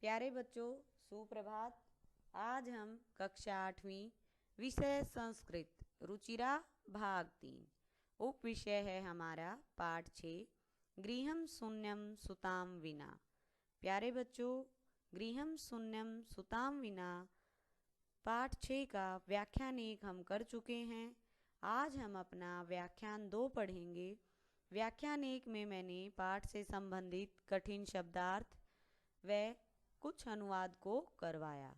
प्यारे बच्चों, सुप्रभात। आज हम कक्षा 8वीं विषय संस्कृत रुचिरा भाग 3 उप विषय है हमारा पाठ 6 गृहम शून्यम सुताम विना। प्यारे बच्चों, गृहम शून्यम सुताम विना पाठ 6 का व्याख्यान 1 हम कर चुके हैं। आज हम अपना व्याख्यान 2 पढ़ेंगे। व्याख्यान 1 में मैंने पाठ से संबंधित कठिन शब्दार्थ व कुछ अनुवाद को करवाया।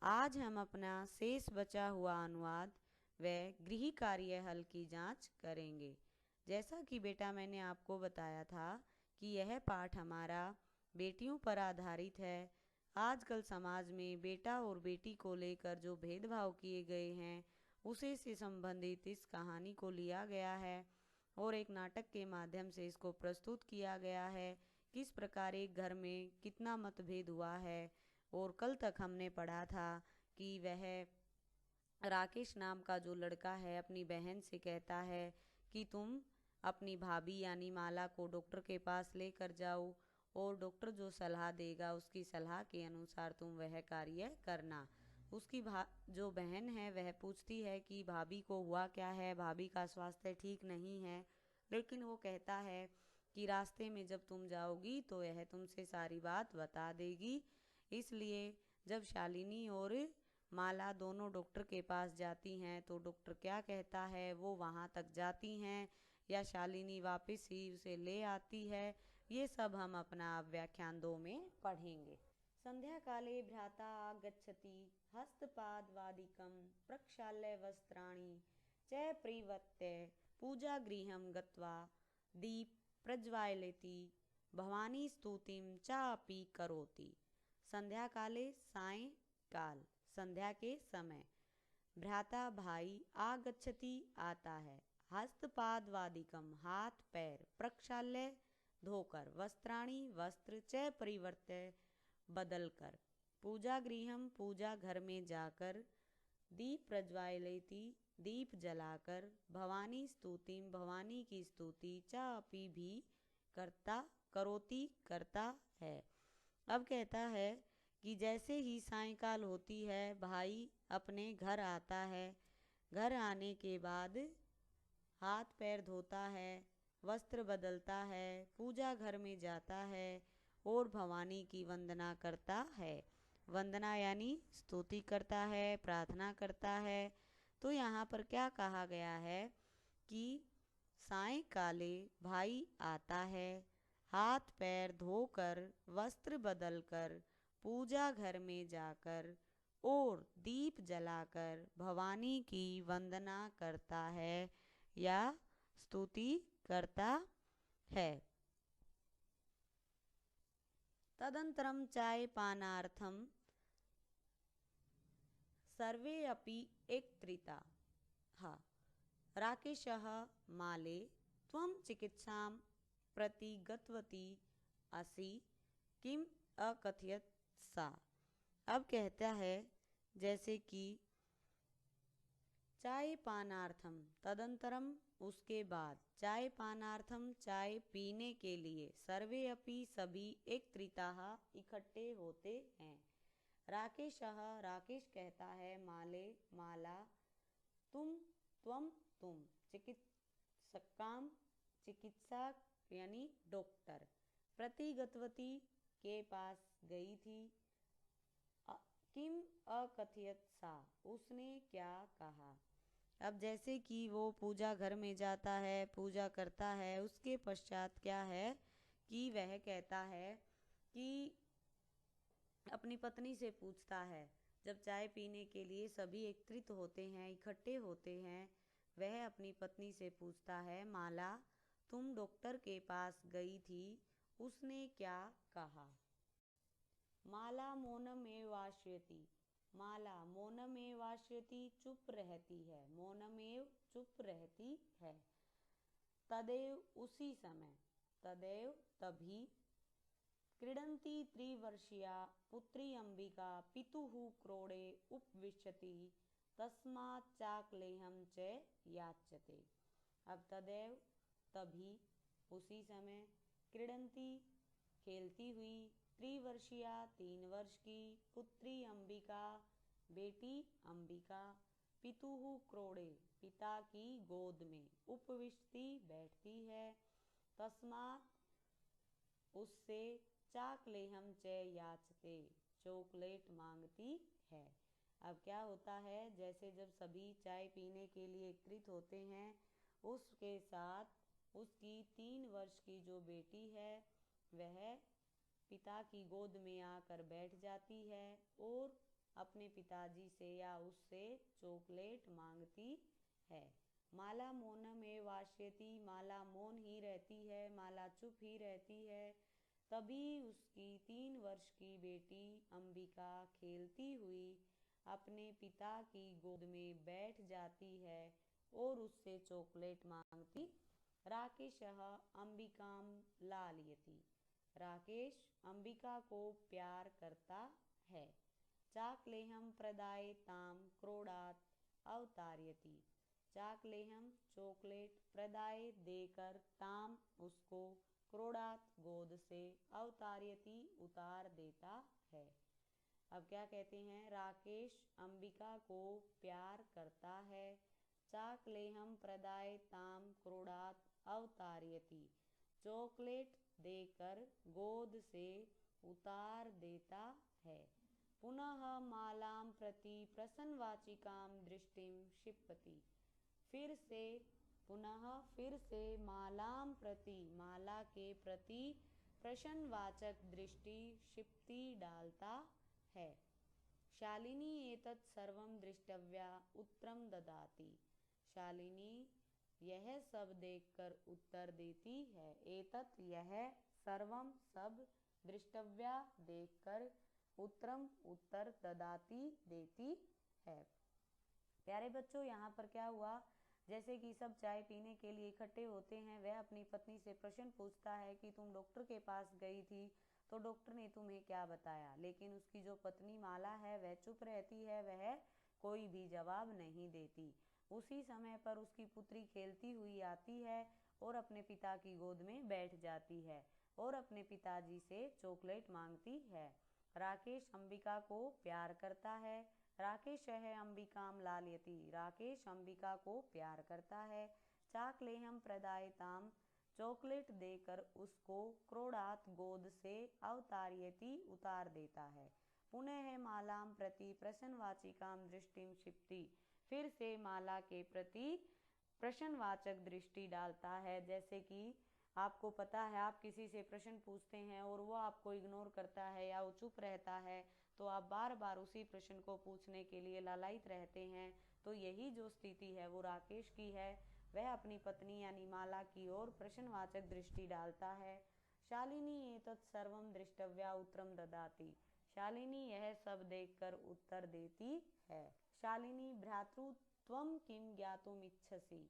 आज हम अपना शेष बचा हुआ अनुवाद व गृह कार्य हल की जांच करेंगे। जैसा कि बेटा मैंने आपको बताया था कि यह पाठ हमारा बेटियों पर आधारित है। आजकल समाज में बेटा और बेटी को लेकर जो भेदभाव किए गए हैं उसे से संबंधित इस कहानी को लिया गया है और एक नाटक के माध्यम से इसको प्रस्तुत किया गया है। किस प्रकार एक घर में कितना मतभेद हुआ है। और कल तक हमने पढ़ा था कि वह राकेश नाम का जो लड़का है अपनी बहन से कहता है कि तुम अपनी भाभी यानी माला को डॉक्टर के पास लेकर जाओ और डॉक्टर जो सलाह देगा उसकी सलाह के अनुसार तुम वह कार्य करना। उसकी जो बहन है वह पूछती है कि भाभी को हुआ क्या है, भाभी का स्वास्थ्य ठीक नहीं है। लेकिन वो कहता है कि रास्ते में जब तुम जाओगी तो यह तुमसे सारी बात बता देगी। इसलिए जब शालिनी और माला दोनों डॉक्टर के पास जाती हैं तो डॉक्टर क्या कहता है, वो वहाँ तक जाती हैं या शालिनी वापस ही उसे ले आती है, ये सब हम अपना व्याख्यान 2 में पढ़ेंगे। संध्या काले भ्राता आगच्छति हस्तपादवादिकं प्रक्षाल्य वस्त्राणि च परिवर्त्य पूजा गृहं गत्वा दीप प्रज्वालयति भवानी स्तुतिं चापि करोति। संध्या काले सायंकाल, संध्या के समय, भ्राता भाई आगच्छति आता है, हस्तपादवादिकम हाथ पैर, प्रक्षाल्य धोकर, वस्त्राणि वस्त्र, च परिवर्त्य बदलकर, पूजा गृहम पूजा घर में जाकर, दीप प्रज्वालयति दीप जलाकर, भवानी स्तुतिम भवानी की स्तुति, चापि भी करता करोति करता है। अब कहता है कि जैसे ही सायंकाल होती है भाई अपने घर आता है। घर आने के बाद हाथ पैर धोता है, वस्त्र बदलता है, पूजा घर में जाता है और भवानी की वंदना करता है। वंदना यानी स्तुति करता है, प्रार्थना करता है। तो यहाँ पर क्या कहा गया है कि सायंकाले भाई आता है, हाथ पैर धोकर, वस्त्र बदलकर, पूजा घर में जाकर और दीप जलाकर भवानी की वंदना करता है या स्तुति करता है। तदंतरम चाय पानार्थम सर्वे अपि एकत्रिता राकेशः माले त्वं चिकित्सां प्रति गतवती असि किम अकथयत सा। अब कहता है जैसे कि चाय पानार्थम, तदंतरम उसके बाद, चाय पानार्थम चाय पीने के लिए, सर्वे अपि सभी एकत्रिताः इकट्ठे होते हैं। राकेशः राकेश कहता है, माले माला, तुम त्वम तुम, चिकित्सकाम चिकित्सा यानी डॉक्टर, प्रतिगतवती के पास गई थी, किम अकथयत सा उसने क्या कहा। अब जैसे कि वो पूजा घर में जाता है, पूजा करता है, उसके पश्चात क्या है कि वह कहता है कि अपनी पत्नी से पूछता है, जब चाय पीने के लिए सभी एकत्रित होते हैं, इकट्ठे होते हैं, वह अपनी पत्नी से पूछता है, माला तुम डॉक्टर के पास गई थी, उसने क्या कहा। माला मौनमेव वाश्यति, माला मौनमेव वाश्यति चुप रहती है, मौनमेव चुप रहती है। तदेव उसी समय, तदेव तभी, क्रीडन्ती त्रिवर्षीया पुत्री अंबिका पितुः क्रोडे उपविशति तस्मात् चाकलेहं च याच्यते। अब तदेव तभी, उसी समय, क्रीडन्ती खेलती हुई, त्रिवर्षीया 3 वर्ष की, पुत्री अंबिका बेटी अंबिका, पितुः क्रोड़े पिता की गोद में, उपविशति बैठती है, तस्मात् उससे, चाकलेहम च याचते चॉकलेट मांगती है। अब क्या होता है, जैसे जब सभी चाय पीने के लिए एकत्रित होते हैं, उसके साथ उसकी 3 वर्ष की जो बेटी है वह पिता की गोद में आकर बैठ जाती है और अपने पिताजी से या उससे चॉकलेट मांगती है। माला मौनम एव वास्यति, माला मौन ही रहती है, माला चुप ही रहती है। तभी उसकी 3 वर्ष की बेटी अंबिका खेलती हुई अपने पिता की गोद में बैठ जाती है और उससे चॉकलेट मांगती। राकेशः अंबिकाम लालयति, राकेश अंबिका को प्यार करता है। चाकलेहम प्रदाय ताम क्रोडात अवतार्यति, चाकलेहम चॉकलेट प्रदाय देकर ताम उसको, क्रोडात गोद से, अवतार्यति उतार देता है। अब क्या कहते हैं, राकेश अंबिका को प्यार करता है, चाकलेहम प्रदाय ताम क्रोडात अवतार्यति, चॉकलेट देकर गोद से उतार देता है। पुनः मालाम प्रति प्रसन्नवाचिकाम दृष्टिम क्षिपति, फिर से मालाम प्रति, माला के प्रति प्रश्नवाचक दृष्टि क्षिप्ति डालता है। शालिनी एतत् सर्वं दृष्टव्या उत्तरम ददाति, शालिनी यह सब देखकर उत्तर देती है। एतत् यह, सर्वम सब, दृष्टव्या देखकर, उत्तरम उत्तर, ददाती देती है। प्यारे बच्चों, यहाँ पर क्या हुआ, जैसे कि सब चाय पीने के लिए इकट्ठे होते हैं, वह अपनी पत्नी से प्रश्न पूछता है कि तुम डॉक्टर के पास गई थी तो डॉक्टर ने तुम्हें क्या बताया। लेकिन उसकी जो पत्नी माला है वह चुप रहती है, वह कोई भी जवाब नहीं देती। उसी समय पर उसकी पुत्री खेलती हुई आती है और अपने पिता की गोद में बैठ जाती है और अपने पिताजी से चॉकलेट मांगती है। राकेश अंबिका को प्यार करता है, राकेश है अंबिकाम लालयति, राकेश अंबिका को प्यार करता है। चाकलेहम प्रदायताम, चॉकलेट देकर उसको, क्रोडात गोद से, अवतार्यति उतार देता है। पुनः मालाम प्रति प्रश्नवाचिकाम दृष्टिम क्षिप्ति, फिर से माला के प्रति प्रश्नवाचक दृष्टि डालता है। जैसे कि आपको पता है, आप किसी से प्रश्न पूछते हैं और वो आपको इग्नोर करता है या वो चुप रहता है, तो आप बार बार उसी प्रश्न को पूछने के लिए लालायित रहते हैं। तो यही जो स्थिति है वो राकेश की है। वह अपनी पत्नी यानी माला की ओर प्रश्नवाचक दृष्टि डालता है। शालिनी एतत् सर्वम दृष्टव्या उत्तरम ददाति, शालिनी यह सब देखकर उत्तर देती है। शालिनी भ्रातृ त्वम किम ज्ञातुम इच्छसि,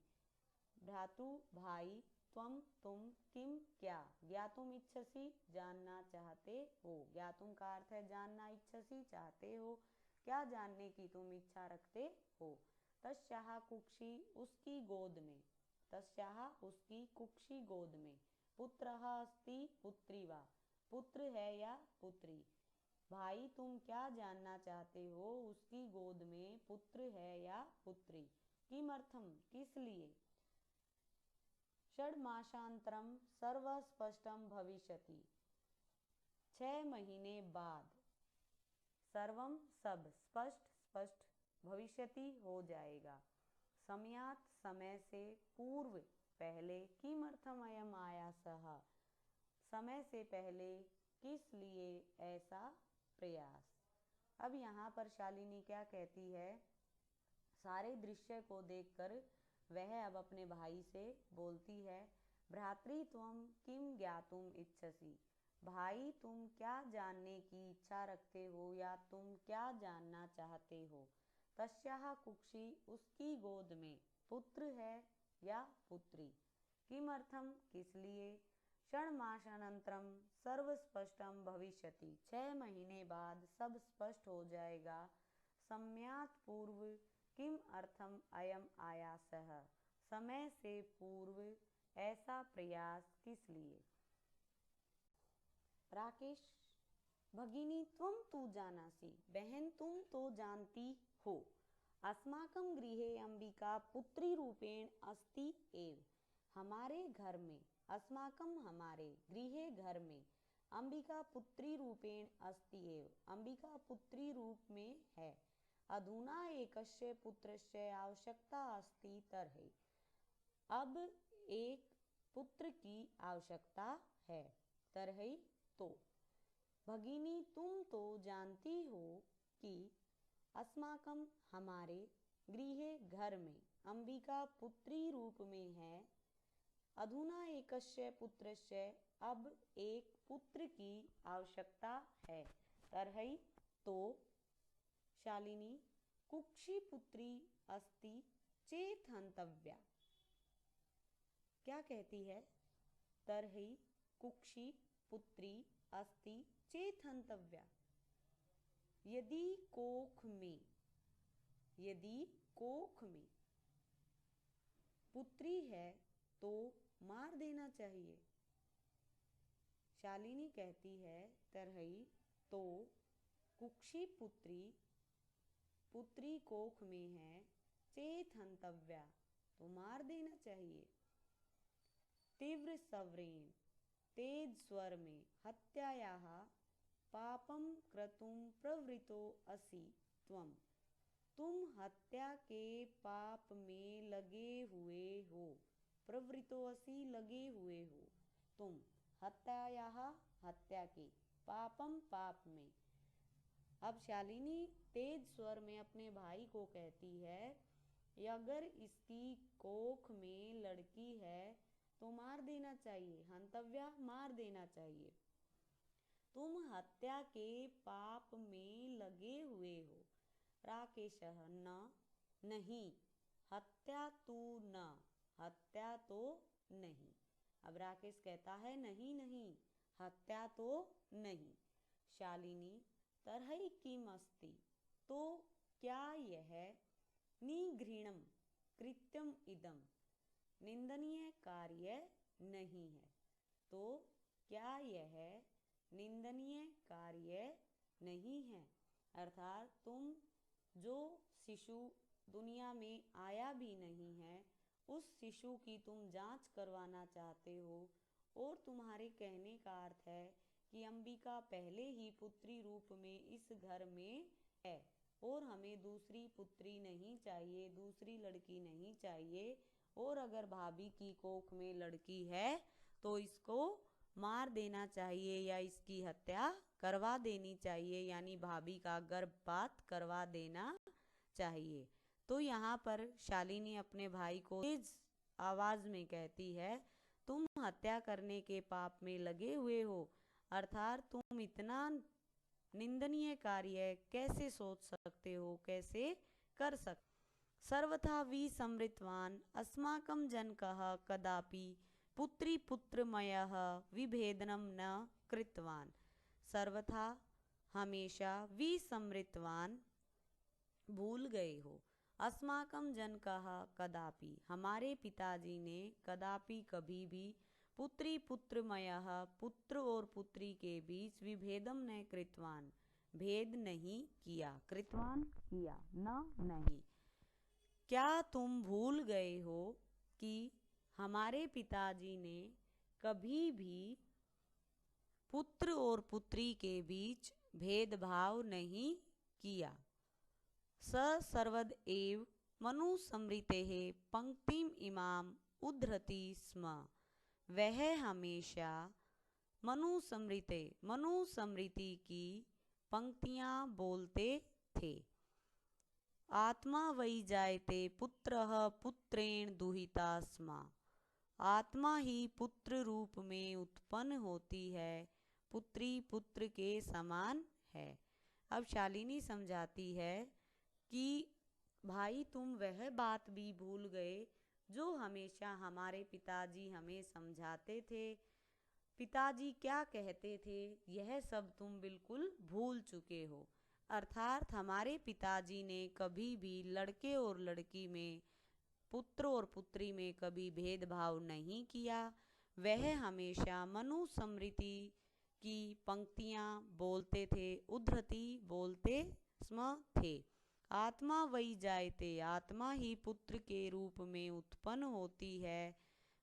भ्रातु भाई, त्वम तुम, किम क्या, ज्ञातुम इच्छसि जानना चाहते हो, ज्ञातुम का अर्थ है जानना, इच्छसि चाहते हो, क्या जानने की तुम इच्छा रखते हो। तस्याः कुक्षी उसकी गोद में, तस्याः उसकी कुक्षी गोद में, पुत्रः अस्ति पुत्री वा, पुत्र है या पुत्री। भाई तुम क्या जानना चाहते हो, उसकी गोद में पुत्र है या पुत्री। किमर्थम किस लिए। षड्मासांतरम सर्वस्पष्टम भविष्यति, 6 महीने बाद, सर्वम सब, स्पष्ट स्पष्ट, भविष्यति हो जाएगा, समयात समय से, पूर्व पहले, किमर्थम अयम आयासः, समय से पहले, किस लिए ऐसा प्रयास। अब यहाँ पर शालिनी क्या कहती है, सारे दृश्य को देखकर वह अब अपने भाई से बोलती है। भ्रातृत्वम किम ज्ञातुम इच्छसि, भाई तुम क्या जानने की इच्छा रखते हो या तुम क्या जानना चाहते हो। तस्याः कुक्षी उसकी गोद में, पुत्र है या पुत्री। किमर्थम किस लिए। षण्मासानंतरम सर्वस्पष्टम भविष्यति, 6 महीने बाद सब स्पष्ट हो जाएगा। सम्यात् पूर्व, किम अर्थम अयम आयासः, समय से पूर्व ऐसा प्रयास किस लिए। राकेश भगिनी त्वं तु जानासि, बहन तुम तो जानती हो। अस्माकं गृहे अंबिका पुत्री रूपेण अस्ति एव, हमारे घर में, अस्माकं हमारे, गृहे घर में, अंबिका पुत्री रूपेण अस्ति एव, अंबिका पुत्री रूप में है। अधुना एकस्य पुत्रस्य आवश्यकता अस्ति तर्हि, अब एक पुत्र की आवश्यकता है। तर्हि तो, भगिनी तुम तो जानती हो कि अस्माकं हमारे, गृहे घर में, अंबिका पुत्री रूप में है। अधुना एकस्य पुत्रस्य, अब एक पुत्र की आवश्यकता है। तर्हि तो, शालिनी कुक्षी पुत्री अस्ति चेत हंतव्या, क्या कहती है? तर्हि कुक्षी पुत्री अस्ति चेत हंतव्या, यदि कोख में, यदि कोख में पुत्री है तो मार देना चाहिए। शालिनी कहती है तर्हि तो, कुक्षी पुत्री, पुत्री कोख में है, चेत हंतव्या, तो मार देना चाहिए। तीव्र स्वरेण, तेज स्वर में, हत्यायाः पापं क्रतुं प्रवृत्तो असि त्वं, तुम हत्या के पाप में लगे हुए हो। प्रवृत्तो असि, लगे हुए हो तुम, हत्यायाः, हत्या के, पापम, पाप में। अब शालिनी तेज स्वर में अपने भाई को कहती है, अगर इसकी कोख में लड़की है तो मार देना चाहिए, हंतव्या, मार देना चाहिए। तुम हत्या के पाप में लगे हुए हो। राकेशः न, नहीं, हत्या तु न, हत्या तो नहीं। अब राकेश कहता है नहीं नहीं, हत्या तो नहीं। शालिनी तर्हि किम अस्ति, तो क्या यह, निघृणम कृत्यम इदम, निंदनीय कार्य नहीं है। तो क्या यह निंदनीय कार्य नहीं है, अर्थात तुम जो शिशु दुनिया में आया भी नहीं है, उस शिशु की तुम जांच करवाना चाहते हो, और तुम्हारे कहने का अर्थ है कि अंबिका पहले ही पुत्री रूप में इस घर में है, और हमें दूसरी पुत्री नहीं चाहिए, दूसरी लड़की नहीं चाहिए। और अगर भाभी की कोख में लड़की है तो इसको मार देना चाहिए या इसकी हत्या करवा देनी चाहिए, यानी भाभी का गर्भपात करवा देना चाहिए। तो यहाँ पर शालिनी अपने भाई को तेज आवाज में कहती है, तुम हत्या करने के पाप में लगे हुए हो, अर्थात तुम इतना निंदनीय कार्य कैसे सोच सकते हो, कैसे कर सकते। सर्वथा विसमृतवान् अस्माकं जनकः कदापि पुत्री पुत्रमयः विभेदनं न कृतवान्। सर्वथा, हमेशा, विसमृतवान्, भूल गए हो, अस्माकं जनकः कदापि, हमारे पिताजी ने, कदापि, कभी भी, पुत्री पुत्रमयः, पुत्र और पुत्री के बीच, विभेदम न कृतवान्, भेद नहीं किया, कृतवान, किया, न, नहीं। क्या तुम भूल गए हो कि हमारे पिताजी ने कभी भी पुत्र और पुत्री के बीच भेदभाव नहीं किया। स सर्वद एव मनुस्मृतेः पंक्तिम इमाम उद्धरति स्म, वह हमेशा मनुस्मृति की पंक्तियां बोलते थे। आत्मा वै जायते पुत्रः पुत्रेण दुहिता स्म, आत्मा ही पुत्र रूप में उत्पन्न होती है, पुत्री पुत्र के समान है। अब शालिनी समझाती है कि भाई तुम वह बात भी भूल गए जो हमेशा हमारे पिताजी हमें समझाते थे। पिताजी क्या कहते थे यह सब तुम बिल्कुल भूल चुके हो। अर्थात हमारे पिताजी ने कभी भी लड़के और लड़की में, पुत्र और पुत्री में कभी भेदभाव नहीं किया। वह हमेशा मनुस्मृति की पंक्तियां बोलते थे, उद्धृति बोलते स्म थे। आत्मा वही जायते, आत्मा ही पुत्र के रूप में उत्पन्न होती है,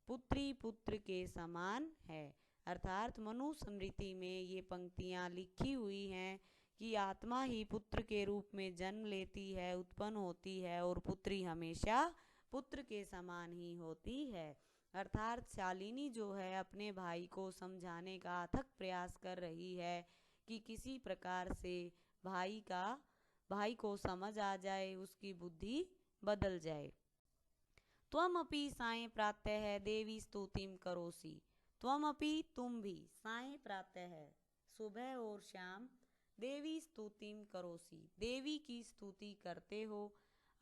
पुत्री पुत्र के समान है। अर्थात मनुस्मृति में ये पंक्तियां लिखी हुई हैं कि आत्मा ही पुत्र के रूप में जन्म लेती है, उत्पन्न होती है, और पुत्री हमेशा पुत्र के समान ही होती है। अर्थात शालिनी जो है अपने भाई को समझाने का अथक प्रयास कर रही है कि किसी प्रकार से भाई को समझ आ जाए, उसकी बुद्धि बदल जाए। त्वमपि सायं प्रातः देवी स्तुतिम करोसि, त्वमपि तुम भी, सायं प्रातः सुबह और शाम, देवी स्तुतिम करोसि देवी की स्तुति करते हो।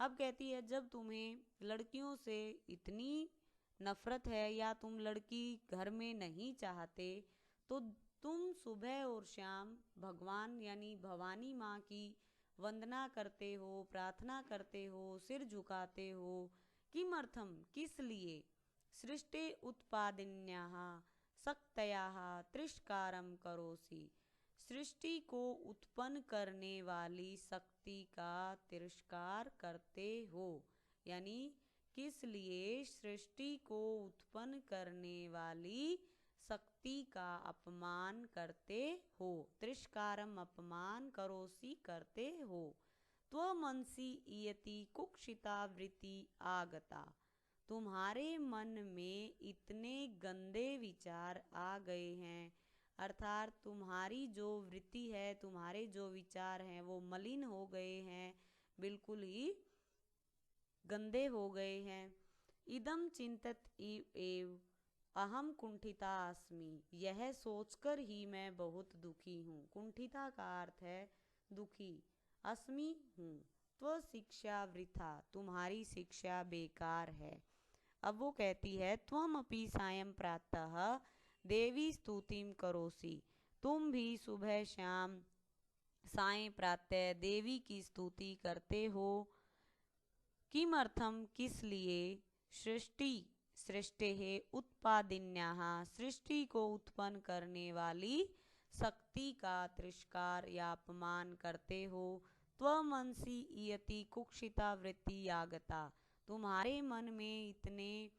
अब कहती है जब तुम्हें लड़कियों से इतनी नफरत है या तुम लड़की घर में नहीं चाहते, तो तुम सुबह और शाम भगवान यानी भवानी माँ की वंदना करते हो, प्रार्थना करते हो, सिर झुकाते हो। किमर्थम, किस लिए? सृष्टि उत्पादिन्याः शक्तयाः तिरस्कारं करोसि, सृष्टि को उत्पन्न करने वाली शक्ति का तिरस्कार करते हो। यानी किस लिए सृष्टि को उत्पन्न करने वाली शक्ति का अपमान करते हो। तिरस्कारम अपमान, करोसि करते हो। त्वमंसि इयति कुक्षिता वृत्ति आगता, तुम्हारे मन में इतने गंदे विचार आ गए हैं। अर्थात तुम्हारी जो वृत्ति है, तुम्हारे जो विचार हैं वो मलिन हो गए हैं, बिल्कुल ही गंदे हो गए हैं। इदम चिंतत एव अहम कुंठिता अस्मि, यह सोचकर ही मैं बहुत दुखी हूँ। कुंठिता का अर्थ है दुखी, अस्मि हूँ। त्व शिक्षा वृथा, तुम्हारी शिक्षा बेकार है। अब वो कहती है त्वमपि सायं प्रातः देवी स्तुतिम करोसि, तुम भी सुबह शाम सायं प्रातः देवी की स्तुति करते हो। किमर्थम, किस लिए? सृष्टि है उत्पादिन्याः, सृष्टि को उत्पन्न करने वाली शक्ति का तिरस्कार या अपमान करते हो। त्वमंसि इयति कुक्षिता वृत्ति आगता, तुम्हारे मन में इतने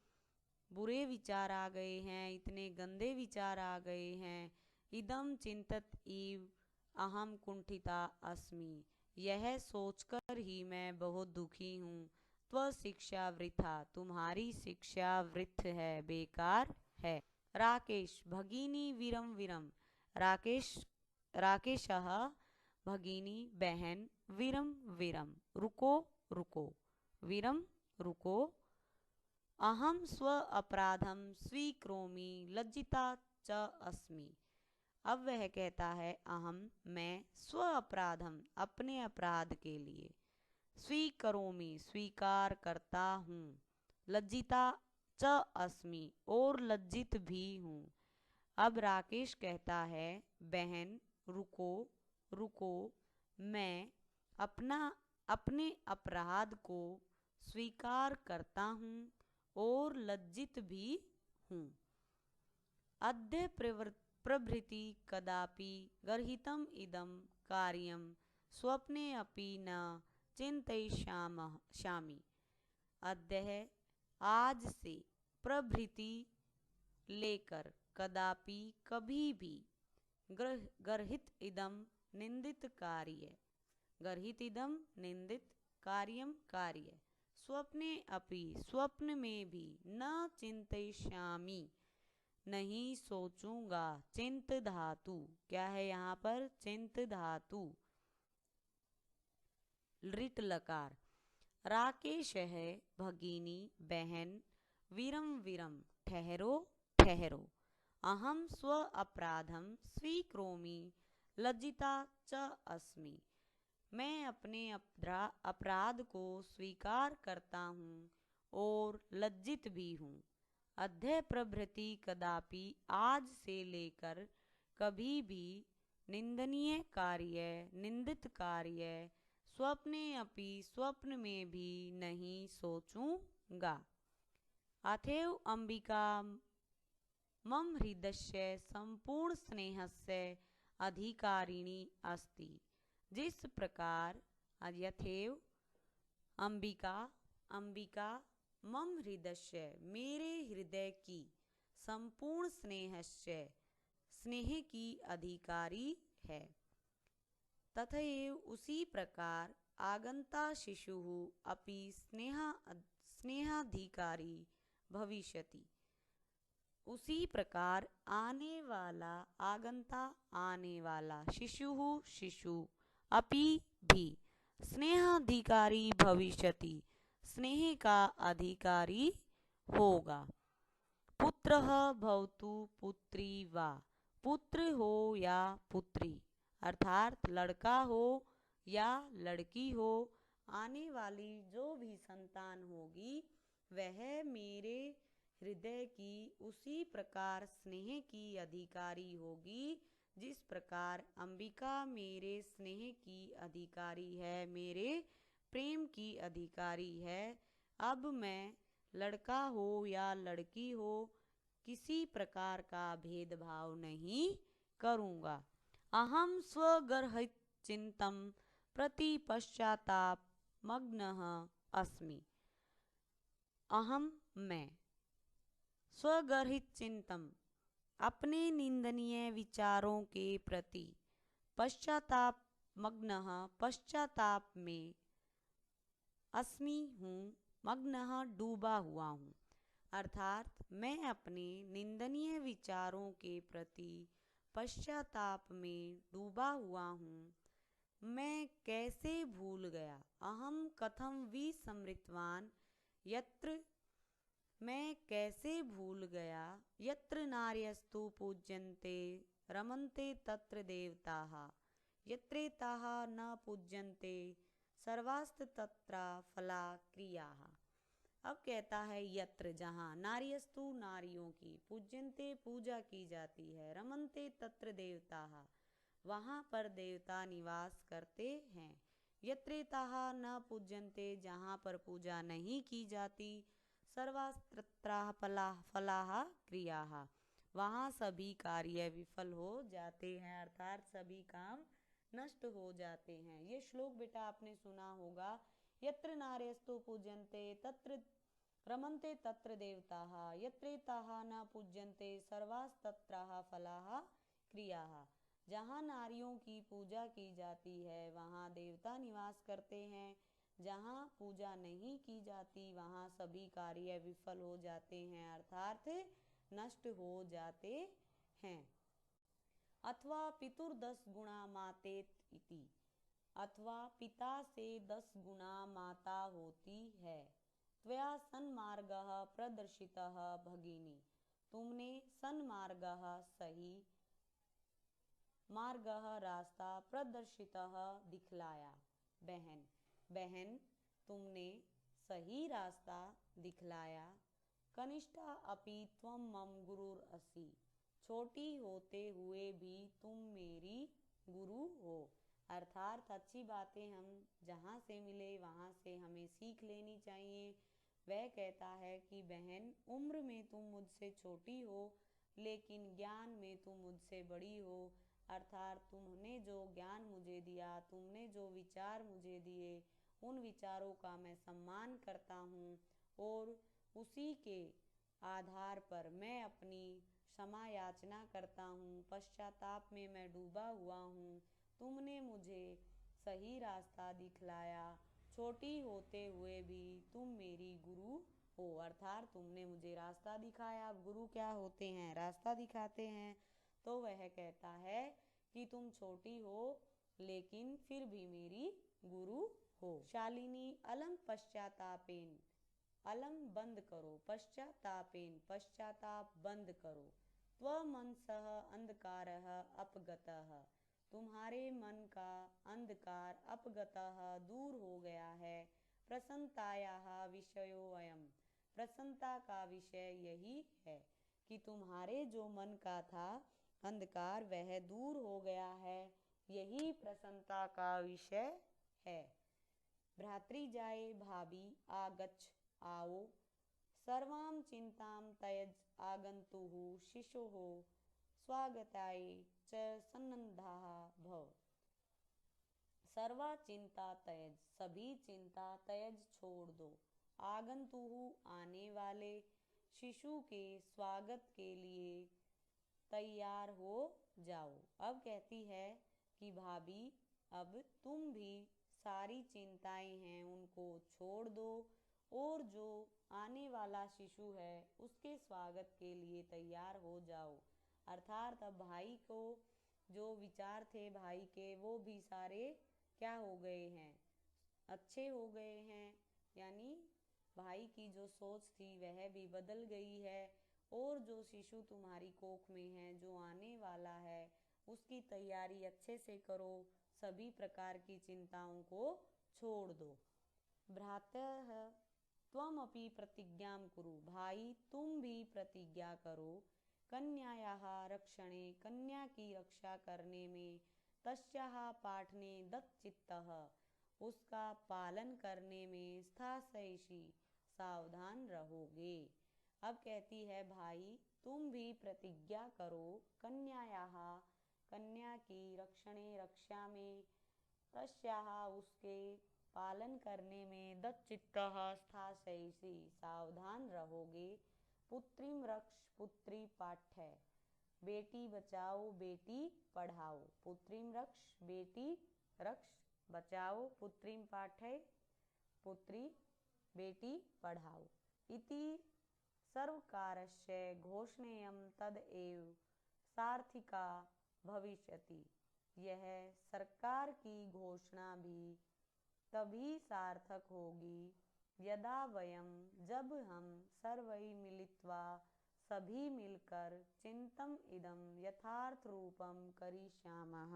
बुरे विचार आ गए हैं, इतने गंदे विचार आ गए हैं। इदम चिंतत इव अहम कुंठिता अस्मि, यह सोचकर ही मैं बहुत दुखी हूँ। त्व शिक्षा वृथा, तुम्हारी शिक्षा वृथ है, बेकार है। राकेश भगिनी विरम विरम, राकेशः भगिनी बहन, विरम विरम रुको रुको, विरम रुको। अहम स्व अपराधम स्वीकरोमि लज्जिता च अस्मि, अब वह कहता है अहम, मैं, स्व अपराधम, अपने अपराध के लिए, स्वीकरोमि, स्वीकार करता हूँ, लज्जिता च अस्मि, और लज्जित भी हूँ। अब राकेश कहता है बहन रुको रुको, मैं अपने अपराध को स्वीकार करता हूँ और लज्जित भी हूँ। अद्य प्रभृति कदापि गर्हितम इदम कार्यम स्वप्ने अपि न चिंतयिष्यामि, अद्य आज से, प्रभृति लेकर, कदापि कभी भी, गर्हित इदम निंदित कार्य, गर्हित इदम निंदित, कार्यम कार्य, स्वप्ने अपि स्वप्न में भी, न चिंतयिष्यामि नहीं सोचूंगा। चिंत धातु क्या है यहाँ पर? चिंत धातु, लृट लकार। राकेश है भगिनी बहन, विरम विरम ठहरो ठहरो, अहम स्व अपराधम स्वीकरोमि लज्जिता च अस्मि, मैं अपने अपराध को स्वीकार करता हूँ और लज्जित भी हूँ। अद्य प्रभृति कदापि, आज से लेकर, कभी भी, निंदनीय कार्य, निंदित कार्य, स्वप्ने अपि स्वप्न में भी नहीं सोचूंगा। अथैव अंबिका मम हृदयस्य संपूर्ण स्नेहस्य अधिकारिणी अस्ति। जिस प्रकार यथेव अंबिका अंबिका मम हृदयस्य मेरे हृदय की संपूर्ण स्नेहस्य स्नेह की अधिकारी है, तथैव उसी प्रकार आगंता शिशुः अपि स्नेहाधिकारी भविष्यति। उसी प्रकार आने वाला आगंता आने वाला शिशु अपि भी स्नेहाधिकारी भविष्यति, स्नेह का अधिकारी होगा। पुत्रः भवतु पुत्री वा, पुत्र हो या पुत्री, अर्थात लड़का हो या लड़की हो, आने वाली जो भी संतान होगी वह मेरे हृदय की उसी प्रकार स्नेह की अधिकारी होगी जिस प्रकार अंबिका मेरे स्नेह की अधिकारी है, मेरे प्रेम की अधिकारी है। अब मैं लड़का हो या लड़की हो किसी प्रकार का भेदभाव नहीं करूँगा। अहम स्वगर्हित चिंतम प्रति पश्चाताप मग्नः अस्मि। अहम मैं, स्वगर्हित चिंतम अपने निंदनीय विचारों के प्रति, पश्चाताप मग्नः पश्चाताप में, अस्मि हूँ, मग्नः डूबा हुआ हूँ, अर्थात मैं अपने निंदनीय विचारों के प्रति पश्चाताप में डूबा हुआ हूँ। मैं कैसे भूल गया, अहम कथम विस्मृतवान यत्र, मैं कैसे भूल गया, यत्र नार्यस्तु पूज्यन्ते रमन्ते तत्र देवताः, यत्रेताः न पूज्यन्ते सर्वास्तत्र फला क्रियाः। अब कहता है यत्र, जहाँ, नार्यस्तु नारियों की, पूज्यन्ते पूजा की जाती है, रमन्ते तत्र देवताः वहाँ पर देवता निवास करते हैं, यत्रेताः न पूज्यन्ते जहाँ पर पूजा नहीं की जाती, सर्वास्त्र फलाः क्रियाः वहाँ सभी कार्य विफल हो जाते हैं, अर्थात सभी काम नष्ट हो जाते हैं। ये श्लोक बेटा आपने सुना होगा, यत्र नार्यस्तु पूज्यन्ते तत्र रमन्ते तत्र देवताः, यत्रेताः न पूज्यन्ते सर्वास्तत्र फलाः क्रियाः। जहाँ नारियों की पूजा की जाती है वहाँ देवता निवास करते हैं, जहाँ पूजा नहीं की जाती वहाँ सभी कार्य विफल हो जाते हैं, अर्थात नष्ट हो जाते हैं। अथवा पितुर्दश गुणा मातेत इति, अथवा पिता से 10 गुना माता होती है। त्वया सन्मार्गः प्रदर्शितः भगिनी, तुमने सन्मार्गः सही मार्गः रास्ता प्रदर्शितः दिखलाया, बहन, बहन तुमने सही रास्ता दिखलाया। कनिष्ठा अपि त्वं मम गुरुर असि, छोटी होते हुए भी तुम मेरी गुरु हो, अर्थात अच्छी बातें हम जहाँ से मिले वहाँ से हमें सीख लेनी चाहिए। वह कहता है कि बहन उम्र में तुम मुझसे छोटी हो लेकिन ज्ञान में तुम मुझसे बड़ी हो, अर्थात तुमने जो ज्ञान मुझे दिया, तुमने जो विचार मुझे दिए, उन विचारों का मैं सम्मान करता हूँ और उसी के आधार पर मैं अपनी क्षमा याचना करता हूँ। पश्चाताप में मैं डूबा हुआ हूँ, तुमने मुझे सही रास्ता दिखलाया, छोटी होते हुए भी तुम मेरी गुरु हो, अर्थात तुमने मुझे रास्ता दिखाया। अब गुरु क्या होते हैं, रास्ता दिखाते हैं। तो वह कहता है कि तुम छोटी हो लेकिन फिर भी मेरी गुरु हो। शालिनी अलम पश्चातापेन, अलम बंद करो, पश्चातापेन पश्चाताप बंद करो, त्वमनसः अंधकारः अपगतः, तुम्हारे मन का अंधकार अपगतः दूर हो गया है। प्रसन्नतायाः विषयो अयम्, प्रसन्नता का विषय यही है कि तुम्हारे जो मन का था अंधकार वह दूर हो गया है, यही प्रसन्नता का विषय है। भ्रातृ जाए भाभी आगच्छ आओ, सर्वां चिंतां त्यज आगन्तुः शिशोः स्वागताय च सन्नद्धाः भव। सर्वा चिंता त्यज, सभी चिंता त्यज छोड़ दो। आगन्तुः आने वाले, शिशु के स्वागत के लिए तैयार हो जाओ। अब कहती है कि भाभी अब तुम भी सारी चिंताएं हैं उनको छोड़ दो और जो आने वाला शिशु है उसके स्वागत के लिए तैयार हो जाओ। अर्थात अब भाई को जो विचार थे भाई के वो भी सारे क्या हो गए हैं, अच्छे हो गए हैं। यानी भाई की जो सोच थी वह भी बदल गई है और जो शिशु तुम्हारी कोख में है जो आने वाला है उसकी तैयारी अच्छे से करो, सभी प्रकार की चिंताओं को छोड़ दो। भ्रातः त्वमपि प्रतिज्ञां कुरु, भाई तुम भी प्रतिज्ञा करो। कन्यायाः रक्षणे, कन्या की रक्षा करने में, तस्याः पाठने दत्तचित्तः, उसका पालन करने में, स्थास्यसि सावधान रहोगे। अब कहती है भाई तुम भी प्रतिज्ञा करो, कन्यायाः कन्या की रक्षणे रक्षा में, तस्याः उसके पालन करने में, दत्तचित्तः स्थास्यसि सावधान रहोगे। पुत्रीं रक्ष पुत्री पाठ्य, बेटी बचाओ बेटी पढ़ाओ। पुत्रीं रक्ष बेटी रक्ष बचाओ, पुत्रीं पाठ्य पुत्री बेटी पढ़ाओ। इति सर्वकारस्य घोषणेयं तदैव सार्थिका भविष्यति, यह सरकार की घोषणा भी तभी सार्थक होगी यदा वयं जब हम सर्वै मिलित्वा सभी मिलकर चिंतम इदम यथार्थ रूपम करिष्यामः,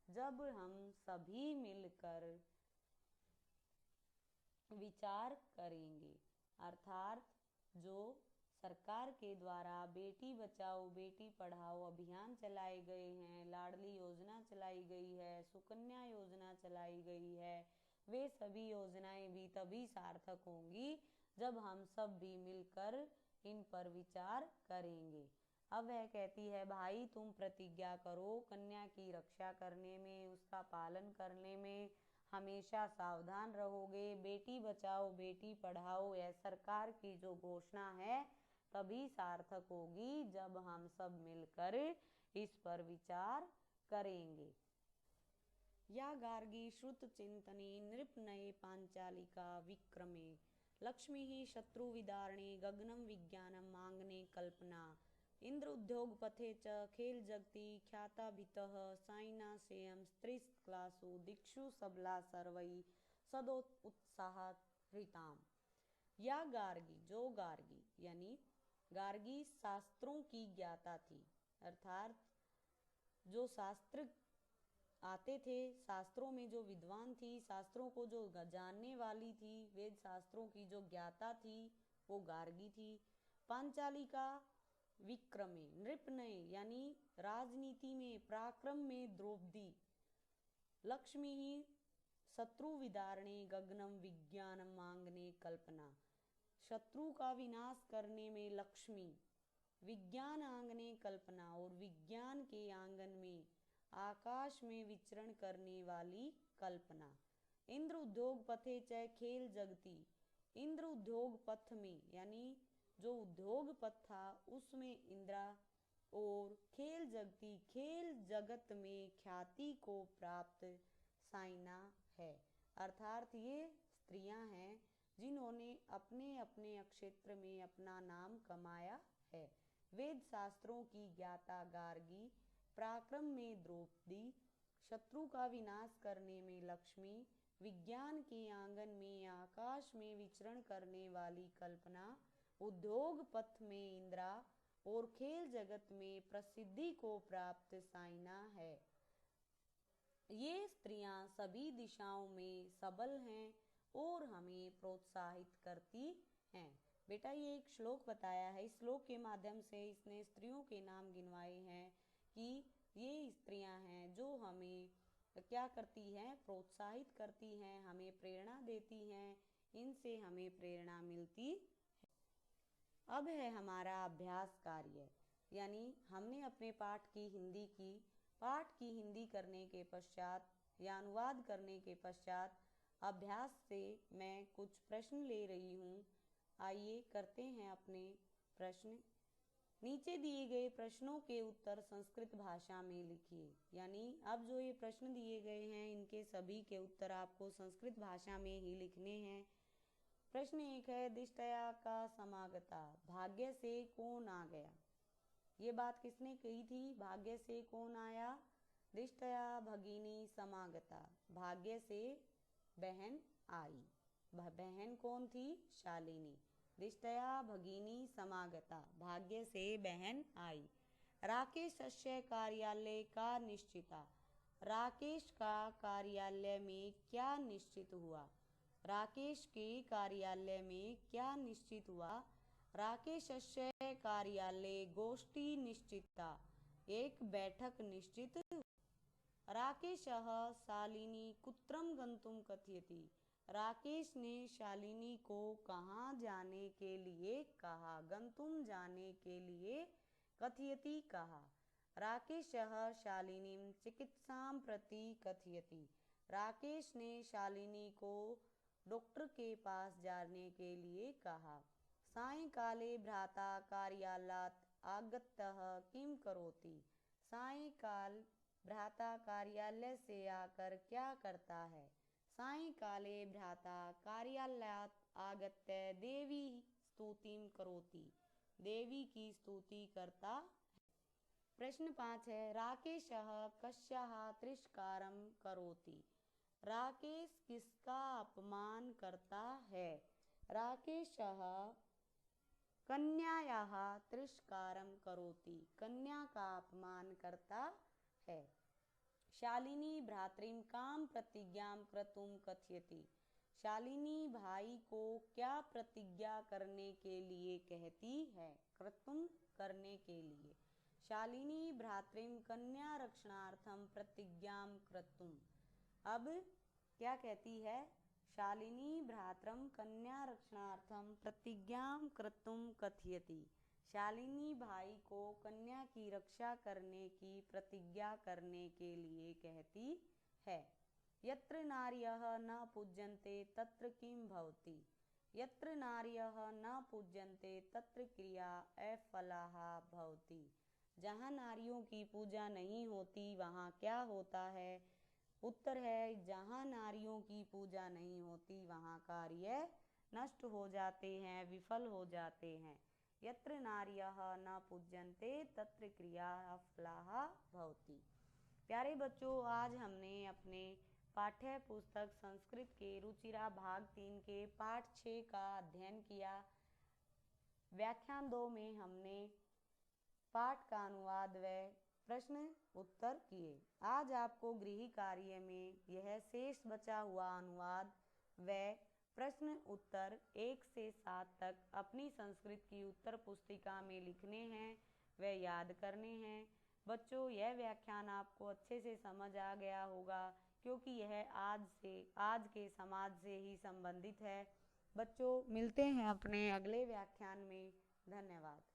जब हम सभी मिलकर विचार करेंगे। अर्थात जो सरकार के द्वारा बेटी बचाओ बेटी पढ़ाओ अभियान चलाए गए हैं, लाडली योजना चलाई गई है, सुकन्या योजना चलाई गई है, वे सभी योजनाएं भी तभी सार्थक होंगी जब हम सब भी मिलकर इन पर विचार करेंगे। अब वह कहती है भाई तुम प्रतिज्ञा करो कन्या की रक्षा करने में, उसका पालन करने में हमेशा सावधान रहोगे। बेटी बचाओ बेटी पढ़ाओ यह सरकार की जो घोषणा है तभी सार्थक होगी जब हम सब मिलकर इस पर विचार करेंगे। या गार्गी श्रुत चिंतने नृपनये पांचालिका विक्रमे, लक्ष्मी ही शत्रु विदारणे गगनम विज्ञानम मांगने कल्पना, इंद्र उद्योग पथे च खेल जगति ख्याता भितः साइना सेयम स्त्रीक्लासु दिक्षु सबला सर्वै सदो उत्साह हृताम। या गार्गी जो गार्गी यानी गार्गी शास्त्रों की ज्ञाता थी, अर्थात जो शास्त्र आते थे, शास्त्रों में जो विद्वान थी, शास्त्रों को जो जानने वाली थी, वेद शास्त्रों की जो ज्ञाता थी वो गार्गी थी। पांचाली का विक्रमे, नृपनय यानी राजनीति में पराक्रम में द्रौपदी, लक्ष्मी ही शत्रु विदारणे गगनम विज्ञानम मांगने कल्पना, शत्रु का विनाश करने में लक्ष्मी, विज्ञान आंगने कल्पना और विज्ञान के आंगन में आकाश में विचरण करने वाली कल्पना। इंद्र उद्योग पथे च खेल जगती, इंद्र उद्योग पथ में यानी जो उद्योग पथ था उसमें इंद्रा, और खेल जगती खेल जगत में ख्याति को प्राप्त साइना है, अर्थात ये स्त्रियां हैं जिन्होंने अपने अपने क्षेत्र में अपना नाम कमाया है। वेद शास्त्रों की ज्ञाता गार्गी, पराक्रम में द्रौपदी, शत्रु का विनाश करने में लक्ष्मी, विज्ञान के आंगन में आकाश में विचरण करने वाली कल्पना, उद्योग पथ में इंद्रा और खेल जगत में प्रसिद्धि को प्राप्त साइना है। ये स्त्रियां सभी दिशाओं में सबल हैं और हमें प्रोत्साहित करती हैं। बेटा ये एक श्लोक बताया है, इस श्लोक के माध्यम से इसने स्त्रियों के नाम गिनवाए हैं कि ये स्त्रियां हैं जो हमें क्या करती हैं, प्रोत्साहित करती हैं, हमें प्रेरणा देती हैं, इनसे हमें प्रेरणा मिलती है। अब है हमारा अभ्यास कार्य, यानी हमने अपने पाठ की हिंदी करने के पश्चात या अनुवाद करने के पश्चात अभ्यास से मैं कुछ प्रश्न ले रही हूँ। आइए करते हैं अपने प्रश्न। नीचे दिए गए प्रश्नों के उत्तर संस्कृत भाषा में लिखिए। यानी अब जो ये प्रश्न दिए गए हैं इनके सभी के उत्तर आपको संस्कृत भाषा में ही लिखने हैं। प्रश्न 1 है, दिष्टया का समागता, भाग्य से कौन आ गया। ये बात किसने कही थी, भाग्य से कौन आया। दिष्टया भगिनी समागता, भाग्य से बहन आई। बहन कौन थी, शालिनी। दिष्टया भगिनी समागता, भाग्य से बहन आई। राकेशस्य कार्यालय का निश्चिता, राकेश का कार्यालय में क्या निश्चित हुआ। राकेश के कार्यालय में क्या निश्चित हुआ। राकेशस्य कार्यालये गोष्ठी निश्चिता, एक बैठक निश्चित। राकेशः शालिनी कुत्रं गन्तुं कथयति, राकेश ने शालिनी को कहाँ जाने के लिए कहा। गंतुम जाने के लिए, कथयति कहा। राकेशः शालिनीं चिकित्सां प्रति कथयति, राकेश ने शालिनी को डॉक्टर के पास जाने के लिए कहा। सायंकाले भ्राता कार्यालयात् आगतः किं करोति, सायंकाल भ्राता कार्यालय से आकर क्या करता है। सायंकाले भ्राता कार्यालयात् आगत्य देवी स्तुतिं करोति, देवी की स्तुति करता। प्रश्न 5 है, राकेशः कस्याः तिरस्कारं करोति, राकेश किसका अपमान करता है। राकेशः कन्यायाः तिरस्कारं करोति, कन्या का अपमान करता है। शालिनी भ्रातृं कां प्रतिज्ञां कर्तुं कथयति, शालिनी भाई को क्या प्रतिज्ञा करने के लिए कहती है। कर्तुं करने के लिए। शालिनी भ्रातृं कन्या रक्षणार्थं प्रतिज्ञां कर्तुं, अब क्या कहती है, शालिनी भ्रातरं कन्या रक्षणार्थं प्रतिज्ञां कर्तुं कथयति, शालिनी भाई को कन्या की रक्षा करने की प्रतिज्ञा करने के लिए कहती है। यत्र नार्यः न पूज्यन्ते तत्र किं भवति, यत्र नार्यः न पूज्यन्ते तत्र क्रिया अफलाः भवति, जहाँ नारियों की पूजा नहीं होती वहाँ क्या होता है। उत्तर है, जहाँ नारियों की पूजा नहीं होती वहाँ कार्य नष्ट हो जाते हैं, विफल हो जाते हैं। यत्र नार्यः न पूज्यन्ते तत्र क्रिया अफलाः भवति। प्यारे बच्चों, आज हमने अपने पाठ्य पुस्तक संस्कृत के रुचिरा भाग 3 के पाठ 6 का अध्ययन किया। व्याख्यान 2 में हमने पाठ का अनुवाद व प्रश्न उत्तर किए। आज आपको गृह कार्य में यह शेष बचा हुआ अनुवाद व प्रश्न उत्तर 1 से 7 तक अपनी संस्कृत की उत्तर पुस्तिका में लिखने हैं व याद करने हैं। बच्चों, यह व्याख्यान आपको अच्छे से समझ आ गया होगा क्योंकि यह आज के समाज से ही संबंधित है। बच्चों, मिलते हैं अपने अगले व्याख्यान में। धन्यवाद।